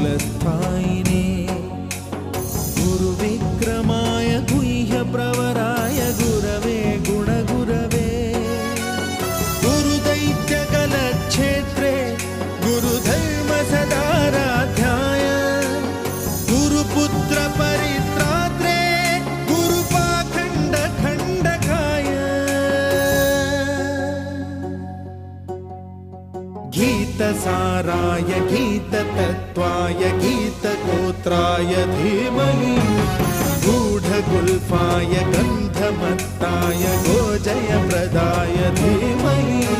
कालस्थायिने गुरुविक्रमाय गुह्यप्रवराय गुरवे गुणगुरवे गुरुदैत्यकलक्षेत्रे गुरुधर्मसदाराध्याय गुरुपुत्रपरित्रात्रे गुरुपाखण्डखण्डकाय गीतसाराय गीततत्त्वाय गीतगोत्राय धीमहि गूढगुल्फाय गन्धमत्ताय गोजयप्रदाय धीमहि